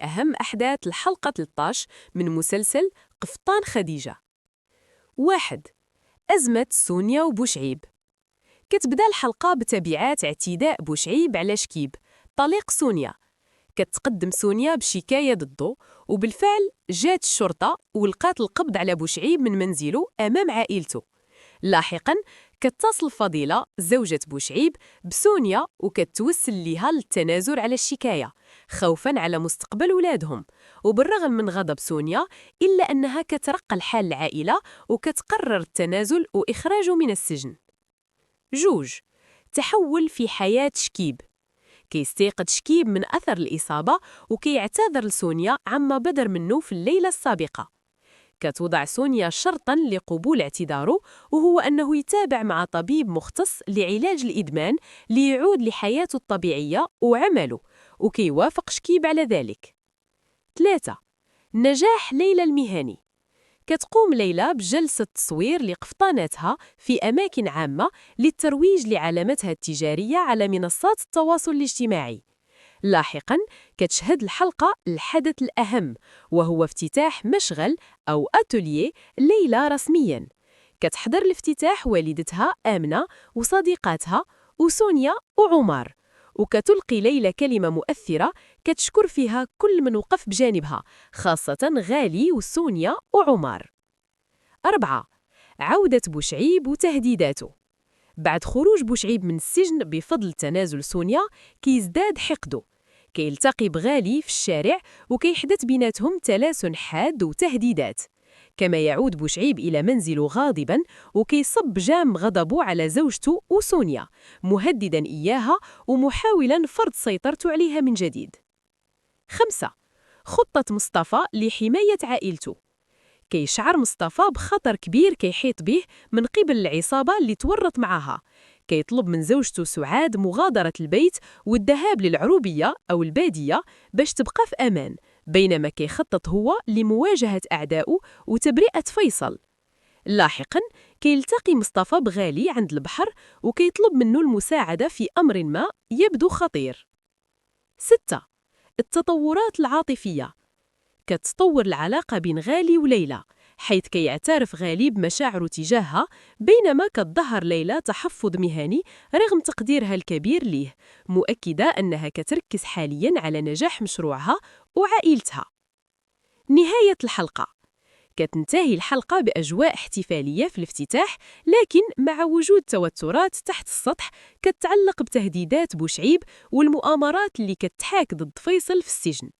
أهم أحداث الحلقة 13 من مسلسل قفطان خديجة. 1. أزمة سونيا وبوشعيب. كتبدا الحلقة بتبعات اعتداء بوشعيب على شكيب طليق سونيا. كتقدم سونيا بشكاية ضده، وبالفعل جات الشرطة ولقات القبض على بوشعيب من منزله أمام عائلته. لاحقاً كتصل فضيلة زوجة بوشعيب بسونيا وكتوسل ليها للتنازل على الشكاية خوفاً على مستقبل ولادهم. وبالرغم من غضب سونيا إلا أنها كترقى الحال العائلة وكتقرر التنازل وإخراجه من السجن. 2. تحول في حياة شكيب. كيستيقظ شكيب من أثر الإصابة وكيعتذر لسونيا عما بدر منه في الليلة السابقة. كتوضع سونيا شرطاً لقبول اعتذاره، وهو أنه يتابع مع طبيب مختص لعلاج الإدمان ليعود لحياته الطبيعية وعمله، وكيوافق شكيب على ذلك. 3. نجاح ليلى المهني. كتقوم ليلى بجلسة تصوير لقفطاناتها في أماكن عامة للترويج لعلامتها التجارية على منصات التواصل الاجتماعي. لاحقاً كتشهد الحلقة الحدث الأهم، وهو افتتاح مشغل أو أتوليي ليلى رسمياً. كتحضر الافتتاح والدتها آمنة وصديقاتها وسونيا وعمر، وكتلقي ليلى كلمة مؤثرة كتشكر فيها كل من وقف بجانبها، خاصة غالي وسونيا وعمر. 4. عودة بوشعيب وتهديداته. بعد خروج بوشعيب من السجن بفضل تنازل سونيا كيزداد حقده. كيلتقي بغالي في الشارع وكيحدث بيناتهم تلاسن حاد وتهديدات. كما يعود بوشعيب إلى منزله غاضباً وكيصب جام غضبه على زوجته وسونيا، مهدداً إياها ومحاولاً فرض سيطرته عليها من جديد. 5. خطة مصطفى لحماية عائلته. كيشعر مصطفى بخطر كبير كيحيط به من قبل العصابة اللي تورط معها. كيطلب من زوجته سعاد مغادرة البيت والذهاب للعروبية أو البادية باش تبقى في أمان، بينما كيخطط هو لمواجهة أعدائه وتبرئة فيصل. لاحقاً كيلتقي مصطفى بغالي عند البحر وكيطلب منه المساعدة في أمر ما يبدو خطير. 6. التطورات العاطفية. كتطور العلاقة بين غالي وليلى، حيث كيعترف غالي بمشاعره تجاهها، بينما كتظهر ليلى تحفظ مهني رغم تقديرها الكبير ليه، مؤكدة أنها كتركز حالياً على نجاح مشروعها وعائلتها. نهاية الحلقة. كتنتهي الحلقة بأجواء احتفالية في الافتتاح، لكن مع وجود توترات تحت السطح كتتعلق بتهديدات بوشعيب والمؤامرات اللي كتحاك ضد فيصل في السجن.